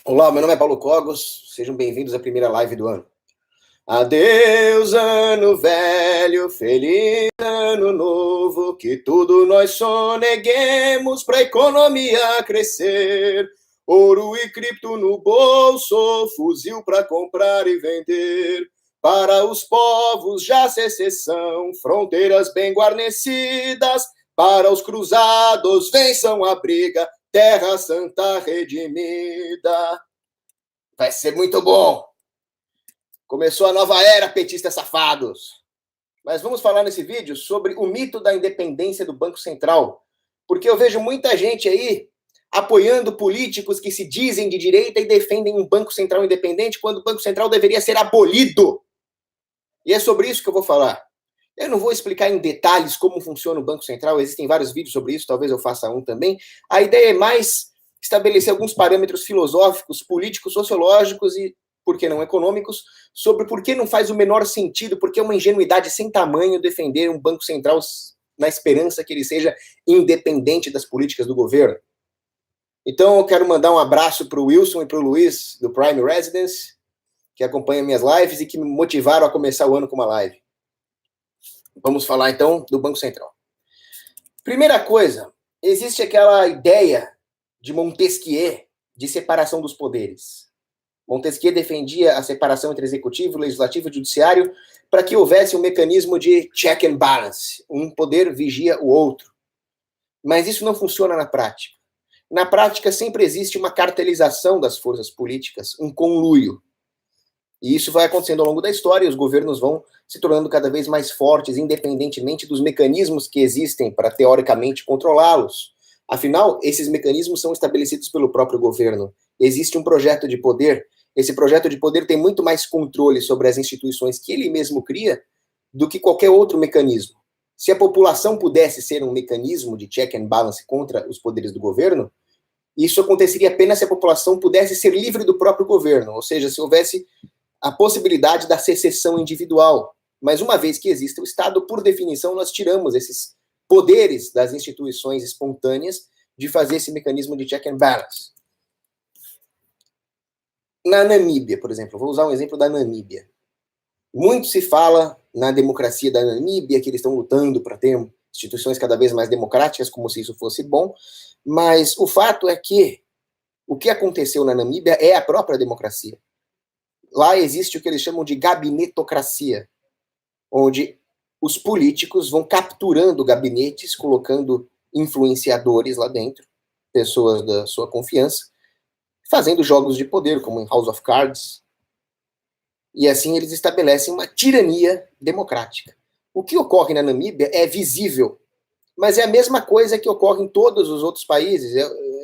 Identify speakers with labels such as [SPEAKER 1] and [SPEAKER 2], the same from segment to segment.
[SPEAKER 1] Olá, meu nome é Paulo Cogos, sejam bem-vindos à primeira live do ano. Adeus, ano velho, feliz ano novo, que tudo nós soneguemos pra economia crescer. Ouro e cripto no bolso, fuzil pra comprar e vender. Para os povos já secessão, fronteiras bem guarnecidas. Para os cruzados vençam a briga, Terra Santa redimida. Vai ser muito bom. Começou a nova era, petistas safados. Mas vamos falar nesse vídeo sobre o mito da independência do Banco Central. Porque eu vejo muita gente aí apoiando políticos que se dizem de direita e defendem um Banco Central independente, quando o Banco Central deveria ser abolido. E é sobre isso que eu vou falar. Eu não vou explicar em detalhes como funciona o Banco Central, existem vários vídeos sobre isso, talvez eu faça um também. A ideia é mais estabelecer alguns parâmetros filosóficos, políticos, sociológicos e, por que não, econômicos, sobre por que não faz o menor sentido, porque é uma ingenuidade sem tamanho defender um Banco Central na esperança que ele seja independente das políticas do governo. Então eu quero mandar um abraço para o Wilson e para o Luiz, do Prime Residence, que acompanham minhas lives e que me motivaram a começar o ano com uma live. Vamos falar, então, do Banco Central. Primeira coisa, existe aquela ideia de Montesquieu de separação dos poderes. Montesquieu defendia a separação entre executivo, legislativo e judiciário para que houvesse um mecanismo de check and balance. Um poder vigia o outro. Mas isso não funciona na prática. Na prática, sempre existe uma cartelização das forças políticas, um conluio. E isso vai acontecendo ao longo da história e os governos vão se tornando cada vez mais fortes, independentemente dos mecanismos que existem para, teoricamente, controlá-los. Afinal, esses mecanismos são estabelecidos pelo próprio governo. Existe um projeto de poder. Esse projeto de poder tem muito mais controle sobre as instituições que ele mesmo cria do que qualquer outro mecanismo. Se a população pudesse ser um mecanismo de check and balance contra os poderes do governo, isso aconteceria apenas se a população pudesse ser livre do próprio governo, ou seja, se houvesse a possibilidade da secessão individual. Mas uma vez que existe o Estado, por definição, nós tiramos esses poderes das instituições espontâneas de fazer esse mecanismo de check and balance. Na Namíbia, por exemplo, vou usar um exemplo da Namíbia. Muito se fala na democracia da Namíbia, que eles estão lutando para ter instituições cada vez mais democráticas, como se isso fosse bom, mas o fato é que o que aconteceu na Namíbia é a própria democracia. Lá existe o que eles chamam de gabinetocracia, onde os políticos vão capturando gabinetes, colocando influenciadores lá dentro, pessoas da sua confiança, fazendo jogos de poder, como em House of Cards, e assim eles estabelecem uma tirania democrática. O que ocorre na Namíbia é visível, mas é a mesma coisa que ocorre em todos os outros países,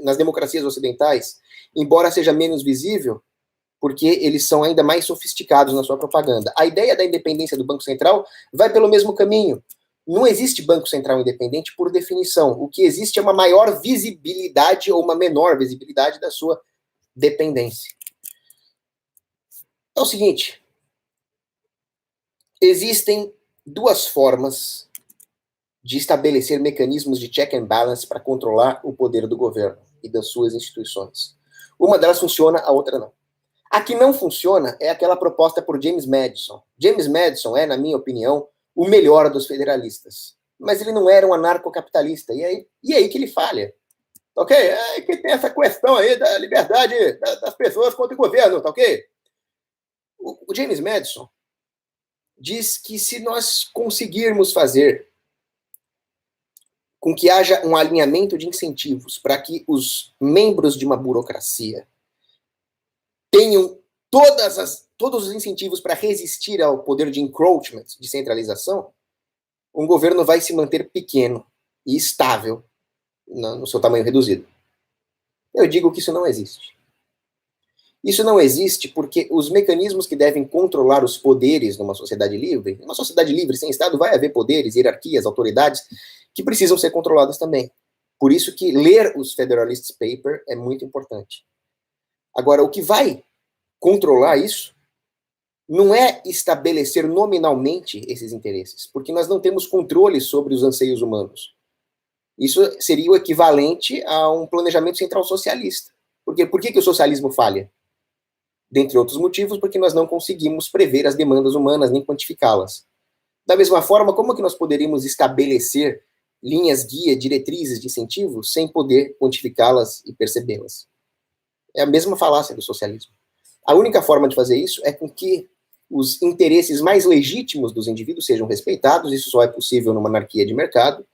[SPEAKER 1] nas democracias ocidentais, embora seja menos visível, porque eles são ainda mais sofisticados na sua propaganda. A ideia da independência do Banco Central vai pelo mesmo caminho. Não existe Banco Central independente por definição. O que existe é uma maior visibilidade ou uma menor visibilidade da sua dependência. É o seguinte, existem duas formas de estabelecer mecanismos de check and balance para controlar o poder do governo e das suas instituições. Uma delas funciona, a outra não. A que não funciona é aquela proposta por James Madison. James Madison é, na minha opinião, o melhor dos federalistas. Mas ele não era um anarcocapitalista. E aí que ele falha. Ok? É que tem essa questão aí da liberdade das pessoas contra o governo, tá ok? O James Madison diz que se nós conseguirmos fazer com que haja um alinhamento de incentivos para que os membros de uma burocracia tenham todos os incentivos para resistir ao poder de encroachment, de centralização, um governo vai se manter pequeno e estável no seu tamanho reduzido. Eu digo que isso não existe. Isso não existe porque os mecanismos que devem controlar os poderes numa sociedade livre sem Estado vai haver poderes, hierarquias, autoridades que precisam ser controladas também. Por isso que ler os Federalist Papers é muito importante. Agora, o que vai controlar isso não é estabelecer nominalmente esses interesses, porque nós não temos controle sobre os anseios humanos. Isso seria o equivalente a um planejamento central socialista, Porque por que o socialismo falha? Dentre outros motivos, porque nós não conseguimos prever as demandas humanas nem quantificá-las. Da mesma forma, como que nós poderíamos estabelecer linhas guia, diretrizes de incentivo sem poder quantificá-las e percebê-las? É a mesma falácia do socialismo. A única forma de fazer isso é com que os interesses mais legítimos dos indivíduos sejam respeitados, isso só é possível numa anarquia de mercado,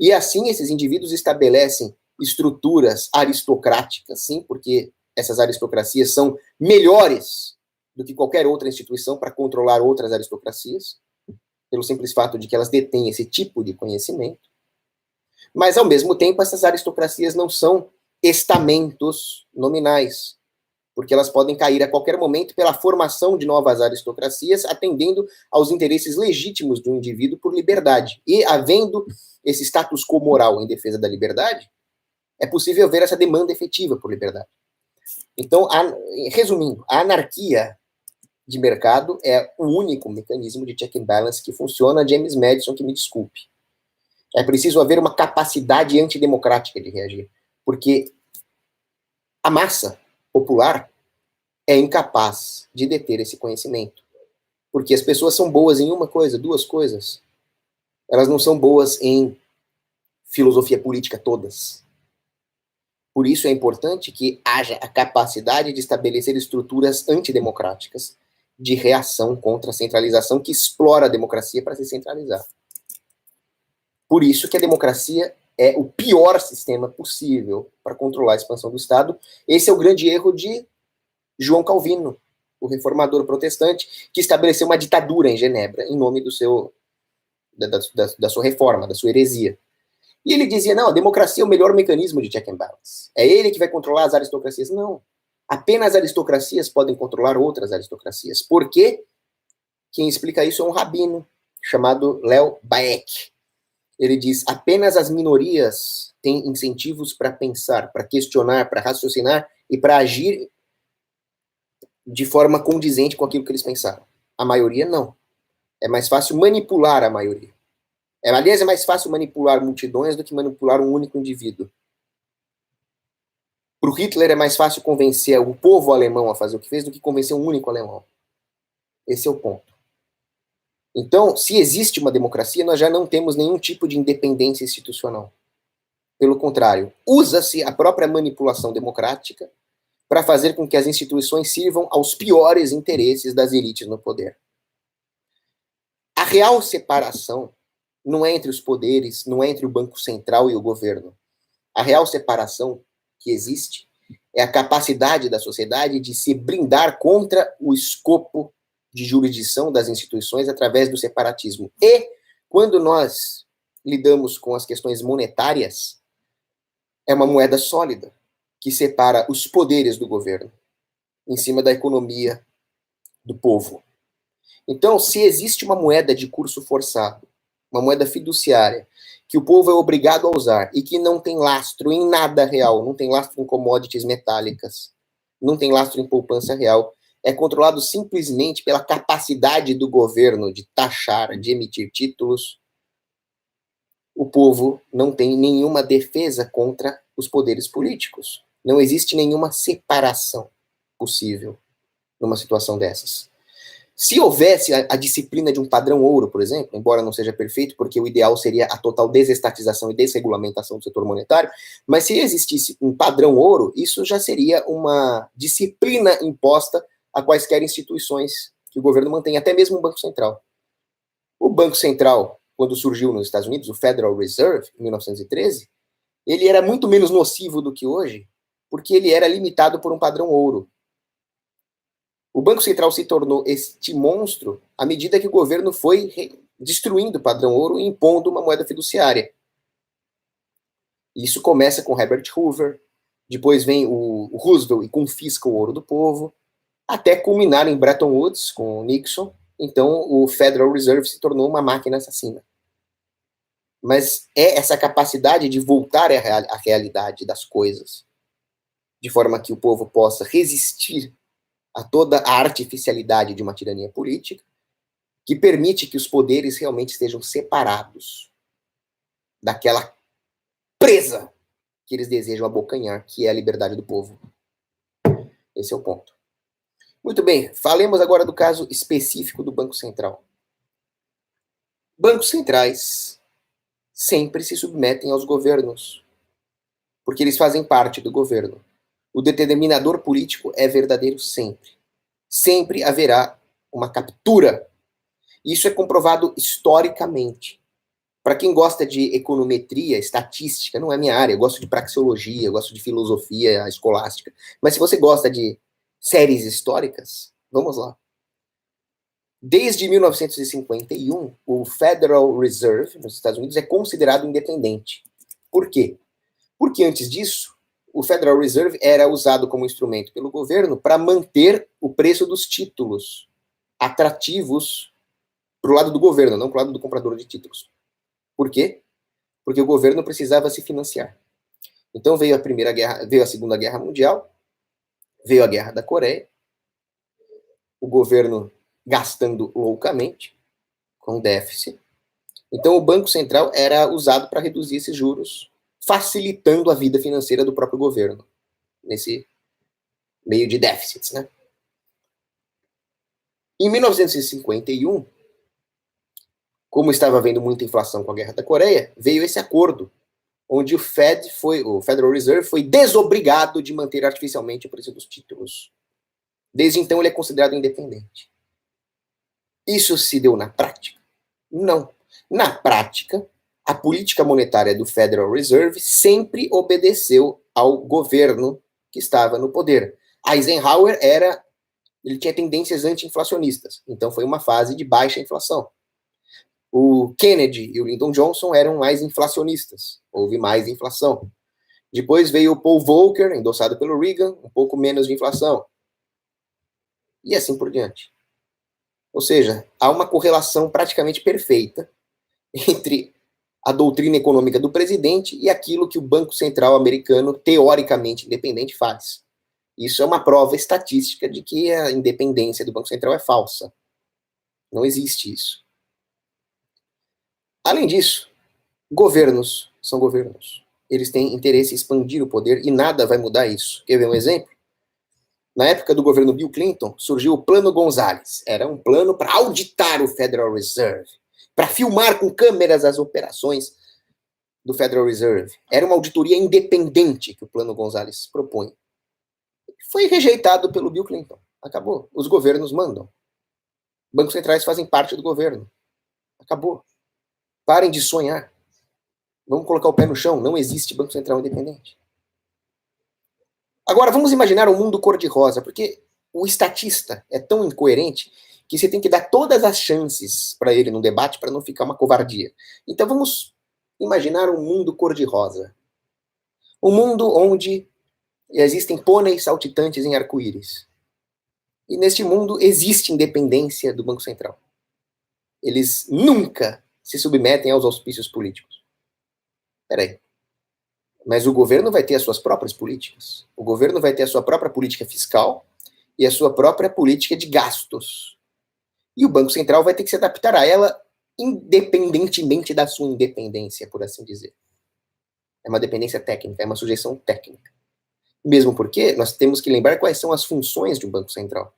[SPEAKER 1] e assim esses indivíduos estabelecem estruturas aristocráticas, sim, porque essas aristocracias são melhores do que qualquer outra instituição para controlar outras aristocracias, pelo simples fato de que elas detêm esse tipo de conhecimento. Mas, ao mesmo tempo, essas aristocracias não são estamentos nominais, porque elas podem cair a qualquer momento pela formação de novas aristocracias, atendendo aos interesses legítimos do indivíduo por liberdade. E, havendo esse status quo moral em defesa da liberdade, é possível ver essa demanda efetiva por liberdade. Então, resumindo, a anarquia de mercado é o único mecanismo de check and balance que funciona. James Madison, que me desculpe. É preciso haver uma capacidade antidemocrática de reagir, porque a massa popular é incapaz de deter esse conhecimento. Porque as pessoas são boas em uma coisa, duas coisas. Elas não são boas em filosofia política todas. Por isso é importante que haja a capacidade de estabelecer estruturas antidemocráticas de reação contra a centralização que explora a democracia para se centralizar. Por isso que a democracia é o pior sistema possível para controlar a expansão do Estado. Esse é o grande erro de João Calvino, o reformador protestante, que estabeleceu uma ditadura em Genebra em nome do da sua reforma, da sua heresia. E ele dizia, não, a democracia é o melhor mecanismo de check and balance. É ele que vai controlar as aristocracias. Não. Apenas aristocracias podem controlar outras aristocracias. Por quê? Quem explica isso é um rabino chamado Léo Baek. Ele diz, apenas as minorias têm incentivos para pensar, para questionar, para raciocinar e para agir de forma condizente com aquilo que eles pensaram. A maioria não. É mais fácil manipular a maioria. Aliás, é mais fácil manipular multidões do que manipular um único indivíduo. Para o Hitler é mais fácil convencer o povo alemão a fazer o que fez do que convencer um único alemão. Esse é o ponto. Então, se existe uma democracia, nós já não temos nenhum tipo de independência institucional. Pelo contrário, usa-se a própria manipulação democrática para fazer com que as instituições sirvam aos piores interesses das elites no poder. A real separação não é entre os poderes, não é entre o Banco Central e o governo. A real separação que existe é a capacidade da sociedade de se blindar contra o escopo de jurisdição das instituições através do separatismo. E, quando nós lidamos com as questões monetárias, é uma moeda sólida que separa os poderes do governo em cima da economia do povo. Então, se existe uma moeda de curso forçado, uma moeda fiduciária, que o povo é obrigado a usar e que não tem lastro em nada real, não tem lastro em commodities metálicas, não tem lastro em poupança real, é controlado simplesmente pela capacidade do governo de taxar, de emitir títulos, o povo não tem nenhuma defesa contra os poderes políticos. Não existe nenhuma separação possível numa situação dessas. Se houvesse a disciplina de um padrão ouro, por exemplo, embora não seja perfeito, porque o ideal seria a total desestatização e desregulamentação do setor monetário, mas se existisse um padrão ouro, isso já seria uma disciplina imposta a quaisquer instituições que o governo mantém, até mesmo o Banco Central. O Banco Central, quando surgiu nos Estados Unidos, o Federal Reserve, em 1913, ele era muito menos nocivo do que hoje, porque ele era limitado por um padrão ouro. O Banco Central se tornou este monstro à medida que o governo foi destruindo o padrão ouro e impondo uma moeda fiduciária. Isso começa com Herbert Hoover, depois vem o Roosevelt e confisca o ouro do povo, até culminar em Bretton Woods, com o Nixon. Então, o Federal Reserve se tornou uma máquina assassina. Mas é essa capacidade de voltar à realidade das coisas, de forma que o povo possa resistir a toda a artificialidade de uma tirania política, que permite que os poderes realmente estejam separados daquela presa que eles desejam abocanhar, que é a liberdade do povo. Esse é o ponto. Muito bem, falemos agora do caso específico do Banco Central. Bancos centrais sempre se submetem aos governos, porque eles fazem parte do governo. O determinador político é verdadeiro sempre. Sempre haverá uma captura. Isso é comprovado historicamente. Para quem gosta de econometria, estatística, não é minha área, eu gosto de praxeologia, eu gosto de filosofia escolástica. Mas se você gosta de séries históricas, vamos lá. Desde 1951, o Federal Reserve, nos Estados Unidos, é considerado independente. Por quê? Porque antes disso, o Federal Reserve era usado como instrumento pelo governo para manter o preço dos títulos atrativos para o lado do governo, não para o lado do comprador de títulos. Por quê? Porque o governo precisava se financiar. Então veio a Segunda Guerra Mundial, veio a Guerra da Coreia, o governo gastando loucamente, com déficit. Então o Banco Central era usado para reduzir esses juros, facilitando a vida financeira do próprio governo, nesse meio de déficits, né? Em 1951, como estava havendo muita inflação com a Guerra da Coreia, veio esse acordo, onde o Federal Reserve foi desobrigado de manter artificialmente o preço dos títulos. Desde então ele é considerado independente. Isso se deu na prática? Não. Na prática, a política monetária do Federal Reserve sempre obedeceu ao governo que estava no poder. Eisenhower ele tinha tendências anti-inflacionistas, então foi uma fase de baixa inflação. O Kennedy e o Lyndon Johnson eram mais inflacionistas, houve mais inflação. Depois veio o Paul Volcker, endossado pelo Reagan, um pouco menos de inflação. E assim por diante. Ou seja, há uma correlação praticamente perfeita entre a doutrina econômica do presidente e aquilo que o Banco Central americano, teoricamente independente, faz. Isso é uma prova estatística de que a independência do Banco Central é falsa. Não existe isso. Além disso, governos são governos. Eles têm interesse em expandir o poder e nada vai mudar isso. Quer ver um exemplo? Na época do governo Bill Clinton, surgiu o Plano Gonzales. Era um plano para auditar o Federal Reserve, para filmar com câmeras as operações do Federal Reserve. Era uma auditoria independente que o Plano Gonzales propõe. Foi rejeitado pelo Bill Clinton. Acabou. Os governos mandam. Bancos centrais fazem parte do governo. Acabou. Parem de sonhar. Vamos colocar o pé no chão. Não existe Banco Central independente. Agora, vamos imaginar um mundo cor-de-rosa, porque o estatista é tão incoerente que você tem que dar todas as chances para ele no debate para não ficar uma covardia. Então vamos imaginar um mundo cor-de-rosa. Um mundo onde existem pôneis saltitantes em arco-íris. E neste mundo existe independência do Banco Central. Eles nunca se submetem aos auspícios políticos. Peraí. Mas o governo vai ter as suas próprias políticas. O governo vai ter a sua própria política fiscal e a sua própria política de gastos. E o Banco Central vai ter que se adaptar a ela independentemente da sua independência, por assim dizer. É uma dependência técnica, é uma sujeição técnica. Mesmo porque nós temos que lembrar quais são as funções de um Banco Central.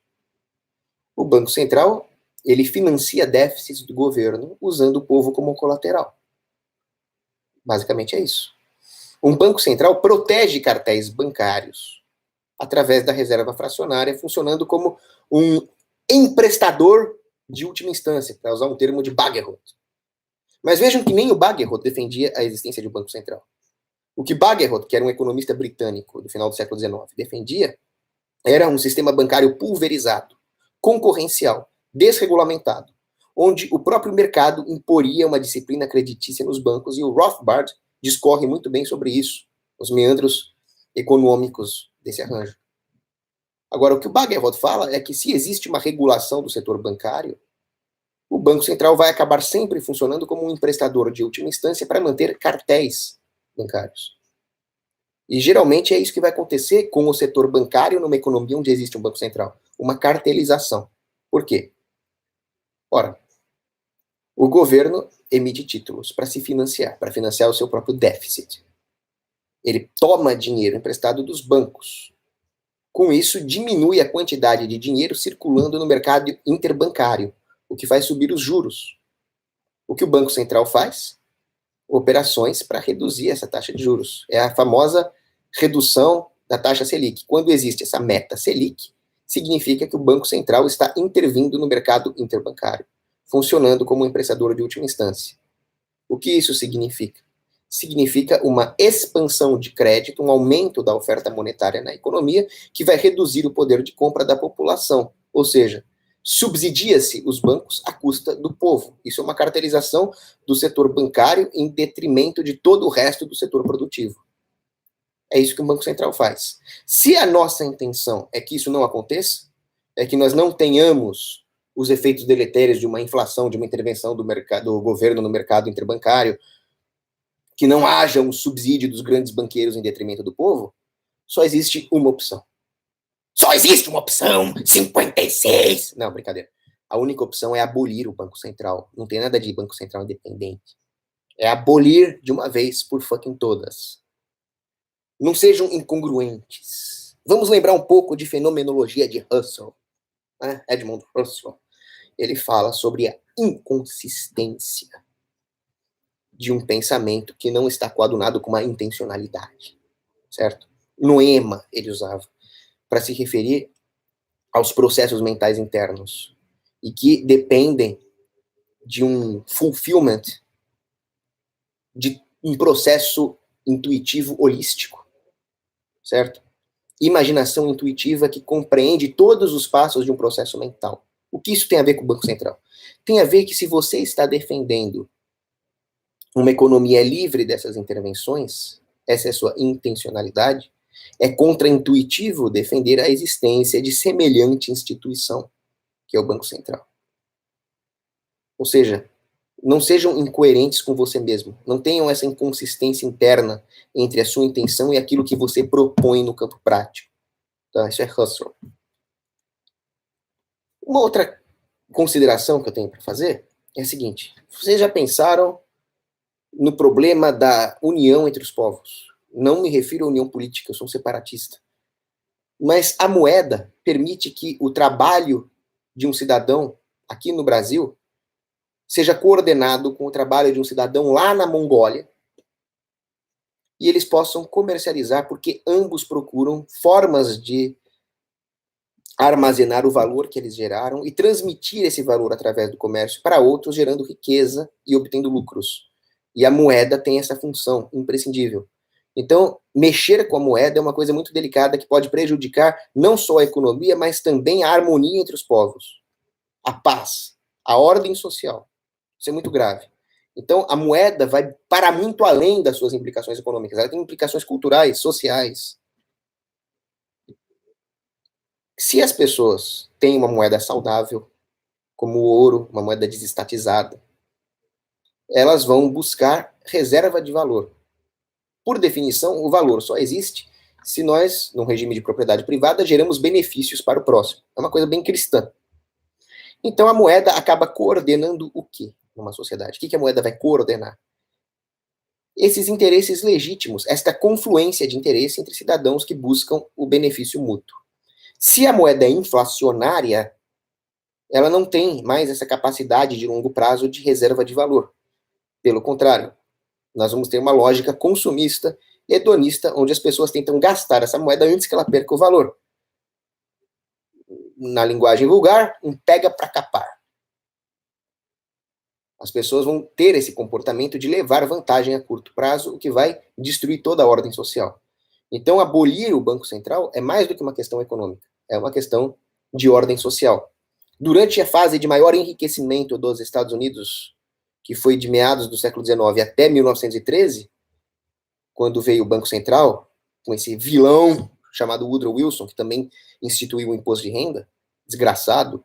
[SPEAKER 1] O Banco Central, ele financia déficits do governo usando o povo como colateral. Basicamente é isso. Um banco central protege cartéis bancários através da reserva fracionária, funcionando como um emprestador de última instância, para usar um termo de Bagehot. Mas vejam que nem o Bagehot defendia a existência de um banco central. O que Bagehot, que era um economista britânico do final do século XIX, defendia era um sistema bancário pulverizado, concorrencial, desregulamentado, onde o próprio mercado imporia uma disciplina creditícia nos bancos, e o Rothbard discorre muito bem sobre isso, os meandros econômicos desse arranjo. Agora, o que o Bagehot fala é que se existe uma regulação do setor bancário, o Banco Central vai acabar sempre funcionando como um emprestador de última instância para manter cartéis bancários. E geralmente é isso que vai acontecer com o setor bancário numa economia onde existe um Banco Central. Uma cartelização. Por quê? Ora, o governo emite títulos para se financiar, para financiar o seu próprio déficit. Ele toma dinheiro emprestado dos bancos. Com isso, diminui a quantidade de dinheiro circulando no mercado interbancário, o que faz subir os juros. O que o Banco Central faz? Operações para reduzir essa taxa de juros. É a famosa redução da taxa Selic. Quando existe essa meta Selic, significa que o Banco Central está intervindo no mercado interbancário, funcionando como um emprestador de última instância. O que isso significa? Significa uma expansão de crédito, um aumento da oferta monetária na economia, que vai reduzir o poder de compra da população. Ou seja, subsidia-se os bancos à custa do povo. Isso é uma cartelização do setor bancário em detrimento de todo o resto do setor produtivo. É isso que o Banco Central faz. Se a nossa intenção é que isso não aconteça, é que nós não tenhamos os efeitos deletérios de uma inflação, de uma intervenção do governo no mercado interbancário, que não haja um subsídio dos grandes banqueiros em detrimento do povo, só existe uma opção. Só existe uma opção, 56! Não, brincadeira. A única opção é abolir o Banco Central. Não tem nada de Banco Central independente. É abolir de uma vez por fucking todas. Não sejam incongruentes. Vamos lembrar um pouco de fenomenologia de Husserl, né? Edmund Husserl. Ele fala sobre a inconsistência de um pensamento que não está coadunado com uma intencionalidade, certo? Noema ele usava para se referir aos processos mentais internos e que dependem de um fulfillment, de um processo intuitivo holístico, certo? Imaginação intuitiva que compreende todos os passos de um processo mental. O que isso tem a ver com o Banco Central? Tem a ver que se você está defendendo uma economia livre dessas intervenções, essa é a sua intencionalidade, é contraintuitivo defender a existência de semelhante instituição, que é o Banco Central. Ou seja, não sejam incoerentes com você mesmo. Não tenham essa inconsistência interna entre a sua intenção e aquilo que você propõe no campo prático. Tá? Isso é Husserl. Uma outra consideração que eu tenho para fazer é a seguinte. Vocês já pensaram no problema da união entre os povos? Não me refiro à união política, eu sou um separatista. Mas a moeda permite que o trabalho de um cidadão aqui no Brasil seja coordenado com o trabalho de um cidadão lá na Mongólia e eles possam comercializar, porque ambos procuram formas de armazenar o valor que eles geraram e transmitir esse valor através do comércio para outros, gerando riqueza e obtendo lucros. E a moeda tem essa função imprescindível. Então, mexer com a moeda é uma coisa muito delicada que pode prejudicar não só a economia, mas também a harmonia entre os povos, a paz, a ordem social. Isso é muito grave. Então, a moeda vai para muito além das suas implicações econômicas. Ela tem implicações culturais, sociais. Se as pessoas têm uma moeda saudável, como o ouro, uma moeda desestatizada, elas vão buscar reserva de valor. Por definição, o valor só existe se nós, num regime de propriedade privada, geramos benefícios para o próximo. É uma coisa bem cristã. Então, a moeda acaba coordenando o quê numa sociedade? O que a moeda vai coordenar? Esses interesses legítimos, esta confluência de interesse entre cidadãos que buscam o benefício mútuo. Se a moeda é inflacionária, ela não tem mais essa capacidade de longo prazo de reserva de valor. Pelo contrário, nós vamos ter uma lógica consumista, hedonista, onde as pessoas tentam gastar essa moeda antes que ela perca o valor. Na linguagem vulgar, um pega para capar. As pessoas vão ter esse comportamento de levar vantagem a curto prazo, o que vai destruir toda a ordem social. Então, abolir o Banco Central é mais do que uma questão econômica, é uma questão de ordem social. Durante a fase de maior enriquecimento dos Estados Unidos, que foi de meados do século XIX até 1913, quando veio o Banco Central, com esse vilão chamado Woodrow Wilson, que também instituiu o imposto de renda, desgraçado,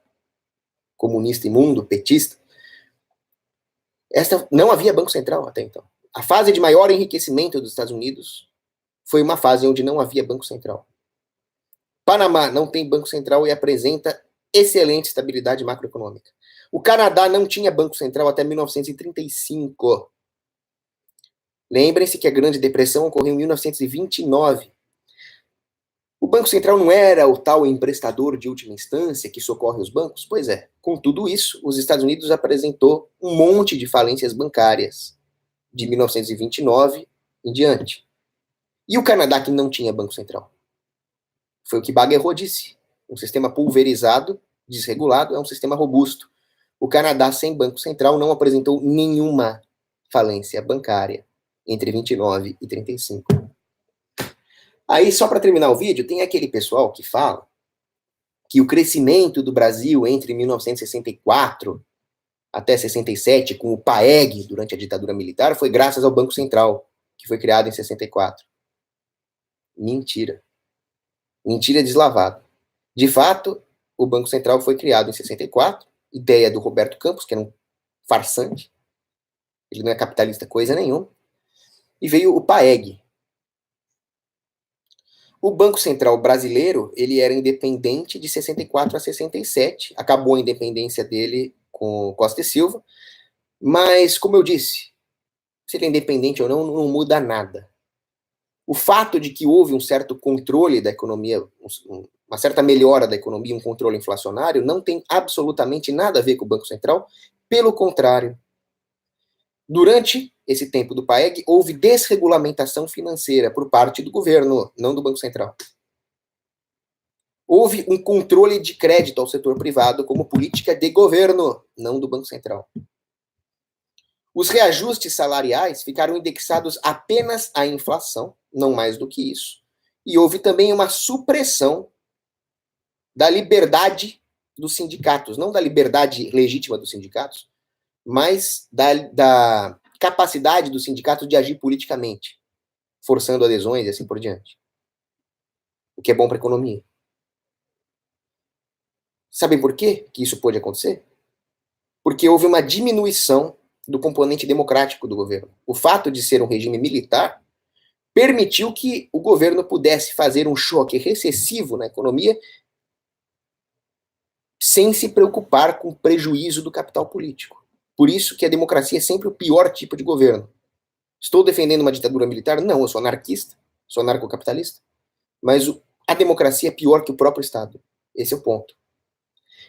[SPEAKER 1] comunista imundo, petista, não havia Banco Central até então. A fase de maior enriquecimento dos Estados Unidos foi uma fase onde não havia Banco Central. Panamá não tem Banco Central e apresenta excelente estabilidade macroeconômica. O Canadá não tinha Banco Central até 1935. Lembrem-se que a Grande Depressão ocorreu em 1929. O Banco Central não era o tal emprestador de última instância que socorre os bancos? Pois é. Com tudo isso, os Estados Unidos apresentou um monte de falências bancárias de 1929 em diante. E o Canadá, que não tinha Banco Central? Foi o que Baguerreau disse. Um sistema pulverizado, desregulado, é um sistema robusto. O Canadá, sem Banco Central, não apresentou nenhuma falência bancária entre 29 e 35. Aí, só para terminar o vídeo, tem aquele pessoal que fala que o crescimento do Brasil entre 1964 até 67, com o PAEG, durante a ditadura militar, foi graças ao Banco Central, que foi criado em 64. Mentira. Mentira deslavada. De fato, o Banco Central foi criado em 64, ideia do Roberto Campos, que era um farsante. Ele não é capitalista coisa nenhuma. E veio o PAEG. O Banco Central brasileiro, ele era independente de 64 a 67. Acabou a independência dele com Costa e Silva. Mas, como eu disse, se ele é independente ou não, não muda nada. O fato de que houve um certo controle da economia, uma certa melhora da economia, um controle inflacionário, não tem absolutamente nada a ver com o Banco Central. Pelo contrário, durante esse tempo do PAEG, houve desregulamentação financeira por parte do governo, não do Banco Central. Houve um controle de crédito ao setor privado como política de governo, não do Banco Central. Os reajustes salariais ficaram indexados apenas à inflação, não mais do que isso. E houve também uma supressão da liberdade dos sindicatos, não da liberdade legítima dos sindicatos, mas da capacidade dos sindicatos de agir politicamente, forçando adesões e assim por diante. O que é bom para a economia. Sabem por quê que isso pôde acontecer? Porque houve uma diminuição do componente democrático do governo. O fato de ser um regime militar permitiu que o governo pudesse fazer um choque recessivo na economia sem se preocupar com o prejuízo do capital político. Por isso que a democracia é sempre o pior tipo de governo. Estou defendendo uma ditadura militar? Não, eu sou anarquista, sou anarcocapitalista. Mas a democracia é pior que o próprio Estado. Esse é o ponto.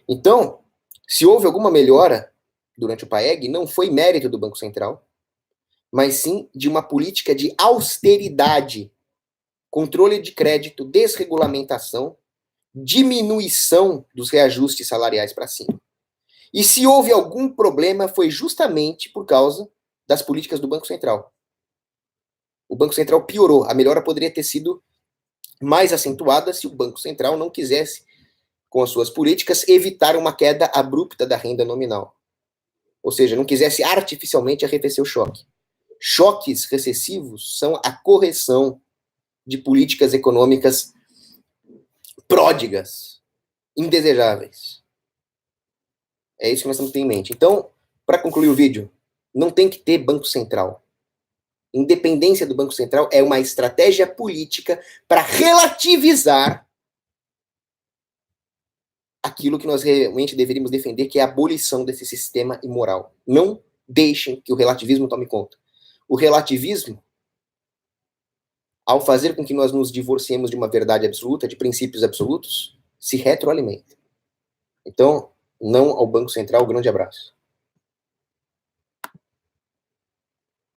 [SPEAKER 1] Então, se houve alguma melhora durante o PAEG, não foi mérito do Banco Central, mas sim de uma política de austeridade, controle de crédito, desregulamentação, diminuição dos reajustes salariais para cima. E se houve algum problema, foi justamente por causa das políticas do Banco Central. O Banco Central piorou. A melhora poderia ter sido mais acentuada se o Banco Central não quisesse, com as suas políticas, evitar uma queda abrupta da renda nominal. Ou seja, não quisesse artificialmente arrefecer o choque. Choques recessivos são a correção de políticas econômicas pródigas, indesejáveis. É isso que nós temos que ter em mente. Então, para concluir o vídeo, não tem que ter Banco Central. Independência do Banco Central é uma estratégia política para relativizar aquilo que nós realmente deveríamos defender, que é a abolição desse sistema imoral. Não deixem que o relativismo tome conta. O relativismo, ao fazer com que nós nos divorciemos de uma verdade absoluta, de princípios absolutos, se retroalimenta. Então, não ao Banco Central. Grande abraço.